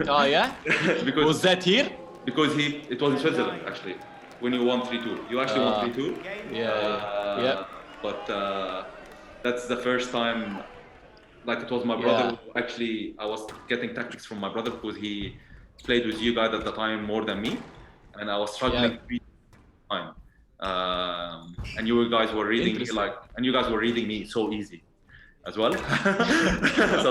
Oh yeah? Because was that here? Because it was in Switzerland, actually, when you won 3-2. You actually won 3-2. Yeah. But that's the first time. Like, it was my brother who actually, I was getting tactics from my brother because he played with you guys at the time more than me, and I was struggling to time. And you guys were reading me and you guys were reading me so easy as well. So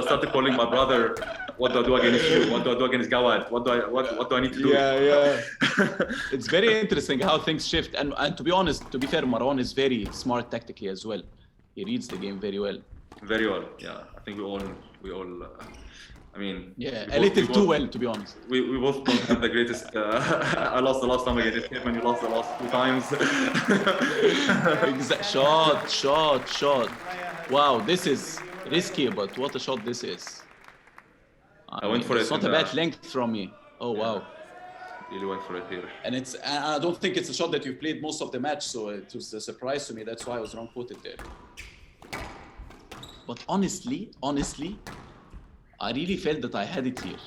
I started calling my brother, what do I do against you? What do I do against Gawad? What do I need to do? Yeah. It's very interesting how things shift. And to be honest, to be fair, Marwan is very smart tactically as well. He reads the game very well. Very well, yeah. I think we all I mean, a little too well, to be honest. We both don't have the greatest. I lost the last time against him, and you lost the last 2 times. Shot. Wow, this is risky, but what a shot this is. I went for it. It's not a bad length from me. Oh wow. Really went for it here. And I don't think it's a shot that you've played most of the match, so it was a surprise to me. That's why I was wrong-footed there. But honestly, I really felt that I had it here.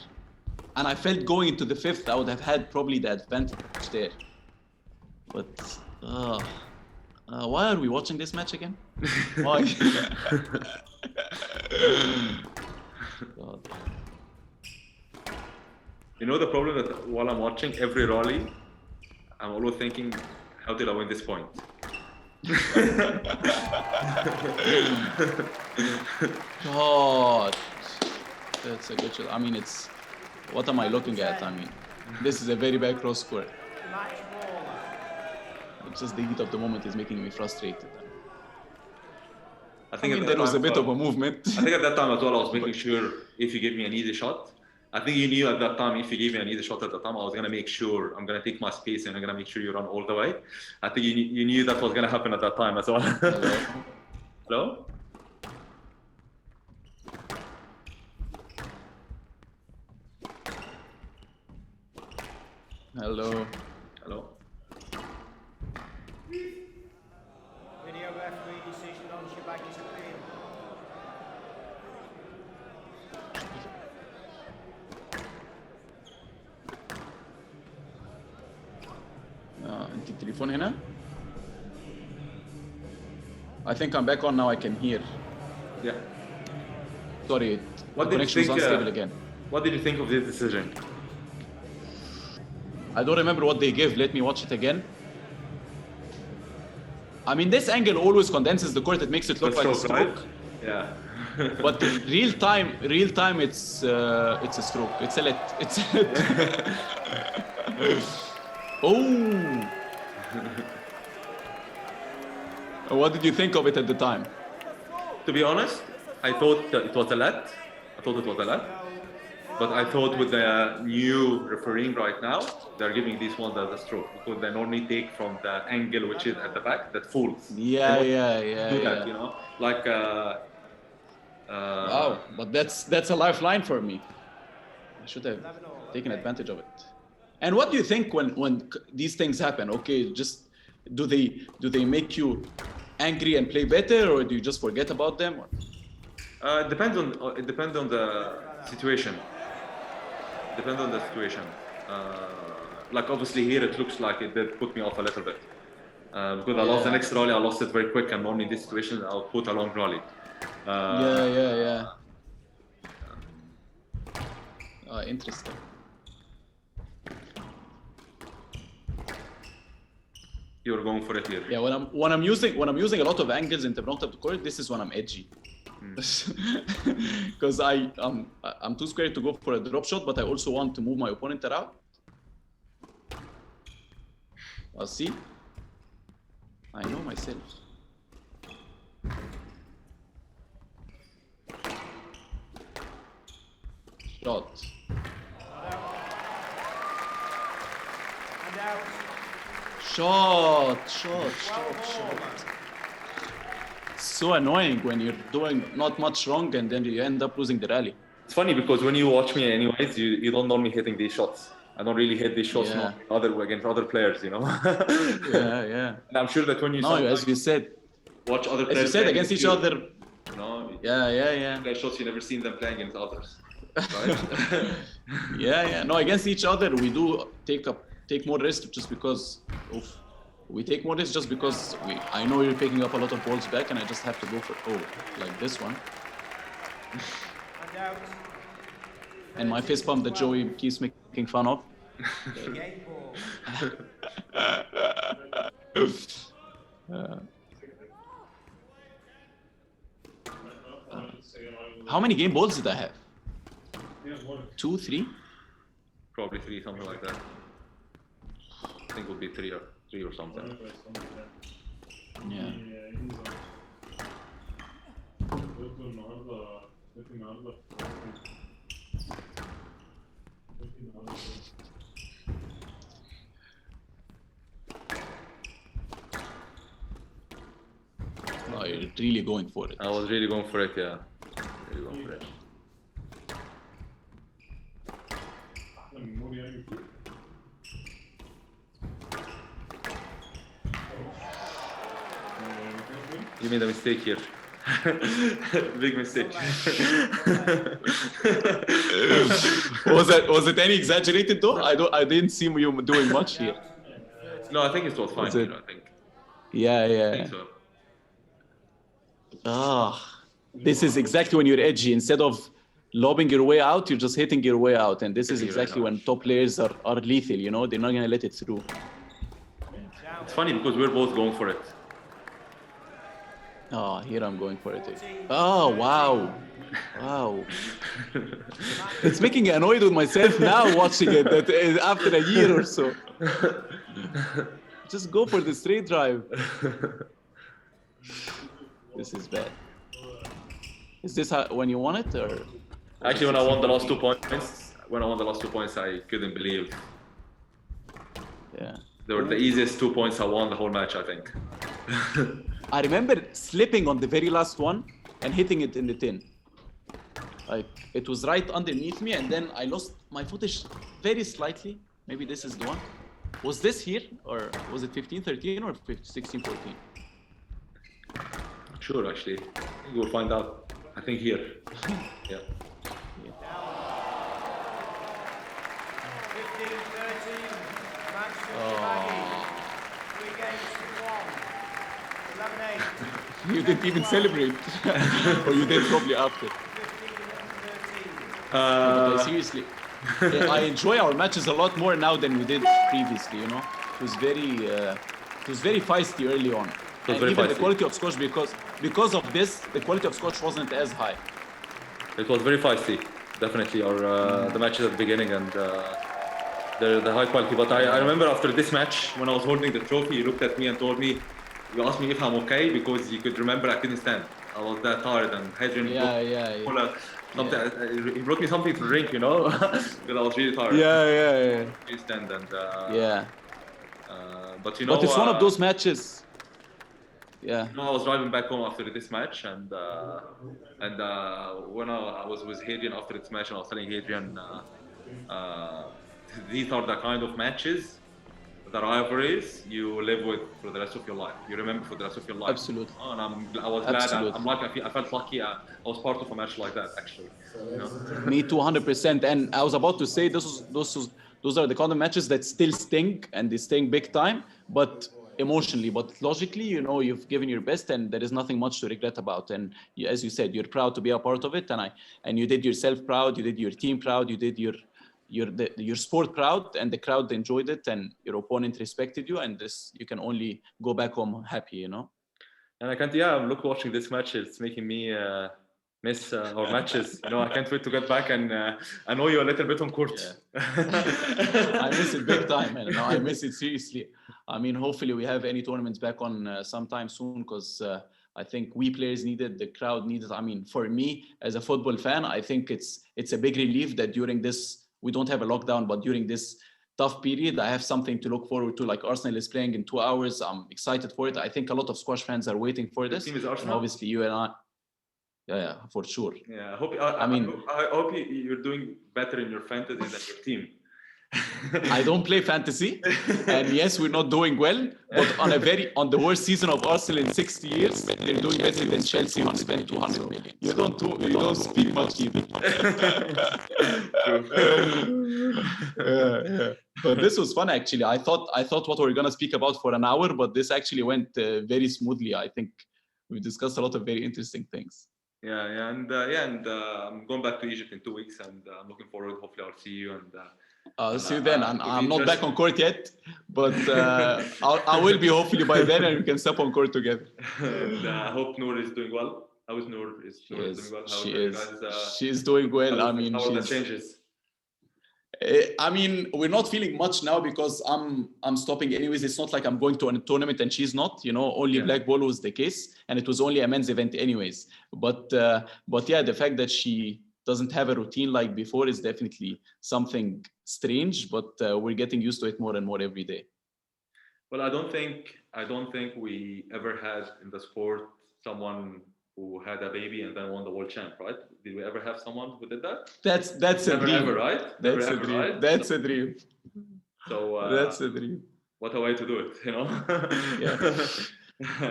And I felt going into the 5th, I would have had probably the advantage there. But, why are we watching this match again? Why? God. You know the problem that while I'm watching every rally, I'm always thinking, how did I win this point? God, that's a good shot. I mean, what am I looking at? I mean, this is a very bad cross score. It's just the heat of the moment is making me frustrated. I think there was a bit of a movement. I think at that time as well, I was making sure if you give me an easy shot, I think you knew at that time, if you gave me an easy shot at the time, I was going to make sure I'm going to take my space and I'm going to make sure you run all the way. I think you knew that was going to happen at that time as well. Hello? Hello. Hello? Video referee decision on ElShorbagy's appeal. انت التليفون هنا؟ I think I'm back on now. I can hear. Yeah. Sorry, What the did you connection is think? unstable again. What did you think of this decision? I don't remember what they gave. Let me watch it again. I mean, this angle always condenses the court. It makes it look like a stroke. Right? Yeah. But in real time, it's a stroke. It's a let. It's a let. Oh. What did you think of it at the time? To be honest, I thought that it was a let. But I thought with the new refereeing right now, they're giving these ones as a stroke because they normally take from the angle which is at the back that falls. Yeah. That, you know, like. Wow, but that's a lifeline for me. I should have taken advantage of it. And what do you think when these things happen? Okay, just do they make you angry and play better, or do you just forget about them? It depends on the situation. Like obviously here it looks like it did put me off a little bit because I lost the next rally. I lost it very quick, and normally in this situation I'll put a long rally. Yeah. Interesting. You're going for it here. Yeah, when I'm using a lot of angles in the front of the court, this is when I'm edgy. Because I'm too scared to go for a drop shot, but I also want to move my opponent around. I'll see. I know myself. Shot. And out. Shot. So annoying when you're doing not much wrong and then you end up losing the rally. It's funny because when you watch me anyways, you don't normally hitting these shots. I don't really hit these shots against other players, you know. Yeah. And I'm sure that when you as you said, watch other players, as you said, against each other. No. Yeah. Play shots you never seen them playing against others. Right? Yeah. No, against each other we do take more risk just because we take more risk just because I know you're picking up a lot of balls back and I just have to go for like this one. And out. And my fist pump that Joey keeps making fun of. Game ball. How many game balls did I have? 2, 3? Probably 3, something like that. I think it would be 3 or something. Yeah. Oh, you're really going for it. I was really going for it, yeah. Really going for it. You made a mistake here. Big mistake. Was it any exaggerated though? I didn't see you doing much here. No, I think it was fine. I think. Yeah. I think so. This is exactly when you're edgy. Instead of lobbing your way out, you're just hitting your way out. And this is exactly when top players are lethal, you know? They're not gonna let it through. It's funny because we're both going for it. Oh, here I'm going for it. Oh, wow. It's making me annoyed with myself now watching it that after a year or so. Just go for the straight drive. This is bad. Is this when you won it, or? Actually, when I won the last 2 points, I couldn't believe. Yeah. They were the easiest 2 points I won the whole match, I think. I remember slipping on the very last one and hitting it in the tin. Like it was right underneath me, and then I lost my footage very slightly. Maybe this is the one. Was this here, or was it 15-13 or 16-14? Not sure actually. We'll find out. I think here. Yeah. 15-13. Match SQUASHTV. 3 games to 1. 11-8. You didn't even celebrate, or you did probably after. 15-13. Seriously, I enjoy our matches a lot more now than we did previously. You know, it was very feisty early on. And even feisty. The quality of squash, because of this, the quality of squash wasn't as high. It was very feisty, definitely. Or the matches at the beginning and the high quality. But I remember after this match, when I was holding the trophy, he looked at me and told me, you asked me if I'm okay because you could remember I couldn't stand. I was that tired and Hadrian. He brought me something to drink, you know, because I was really tired. Yeah. Couldn't stand and but you know. But it's one of those matches. Yeah. You know, I was driving back home after this match, and when I was with Hadrian after this match, and I was telling Hadrian, these are the kind of matches, the rivalries you live with for the rest of your life. You remember for the rest of your life. Absolutely. Oh, and I was glad. I felt lucky. I was part of a match like that, actually. You know? Me too, 100%. And I was about to say those are the kind of matches that still sting, and they sting big time, but emotionally, but logically, you know, you've given your best, and there is nothing much to regret about. And as you said, you're proud to be a part of it, and you did yourself proud, you did your team proud, you did your sport proud, and the crowd enjoyed it, and your opponent respected you, and this you can only go back home happy, you know. And I can't. Look, watching this match, it's making me miss our matches. You know, I can't wait to get back and annoy you a little bit on court. Yeah. I miss it big time, man. No, I miss it seriously. I mean, hopefully we have any tournaments back on sometime soon, because I think we players need it, the crowd needs it. I mean, for me as a football fan, I think it's a big relief that during this, we don't have a lockdown, but during this tough period, I have something to look forward to. Like Arsenal is playing in 2 hours. I'm excited for it. I think a lot of squash fans are waiting for this. Your team is Arsenal? And obviously you and I. Yeah, for sure. Yeah, I hope you're doing better in your fantasy than your team. I don't play fantasy, and yes, we're not doing well. But on the worst season of Arsenal in 60 years, they're doing better than Chelsea, who spent 200 million. You don't speak much either. Yeah. But this was fun actually. I thought what we were gonna speak about for an hour, but this actually went very smoothly. I think we discussed a lot of very interesting things. And I'm going back to Egypt in 2 weeks, and I'm looking forward. Hopefully, I'll see you and. I'll see you then. I'm not back on court yet, but I will be hopefully by then, and we can step on court together. And I hope Noor is doing well. How is Noor? Doing well? She's doing well. I mean, how are the changes? I mean, we're not feeling much now because I'm stopping anyways. It's not like I'm going to a tournament and she's not. You know, only black ball was the case, and it was only a men's event anyways. But yeah, the fact that she doesn't have a routine like before is definitely something strange, but we're getting used to it more and more every day. Well, I don't think we ever had in the sport someone who had a baby and then won the world champ, right? Did we ever have someone who did that? That's never a dream. Ever, right? That's never a ever, dream. Right? That's a dream. So that's a dream. What a way to do it, you know? Yeah.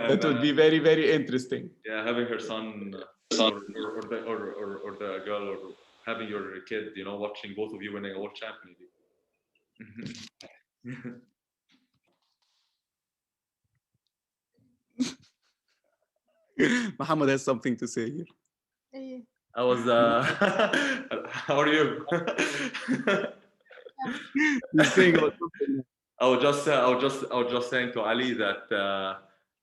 That would be very, very interesting. Yeah, having her son or the girl, or having your kid, you know, watching both of you winning a world champ, maybe. Mohamed has something to say here. I was. How are you? I was just saying to Ali that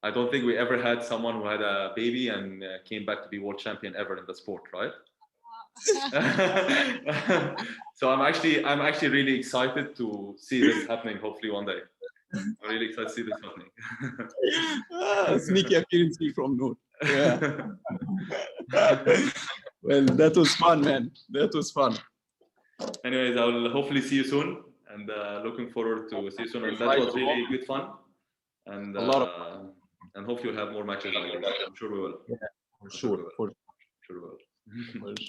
I don't think we ever had someone who had a baby and came back to be world champion ever in the sport, right? So I'm actually really excited to see this happening. Hopefully one day. I'm really excited to see this happening. Sneaky appearance from Noor. Yeah. Well, that was fun, man. That was fun. Anyways, I will hopefully see you soon, and looking forward to see you soon. And that was really good fun. And and hopefully we'll have more matches like this. I'm sure we will. Yeah, for sure. Sure we will. For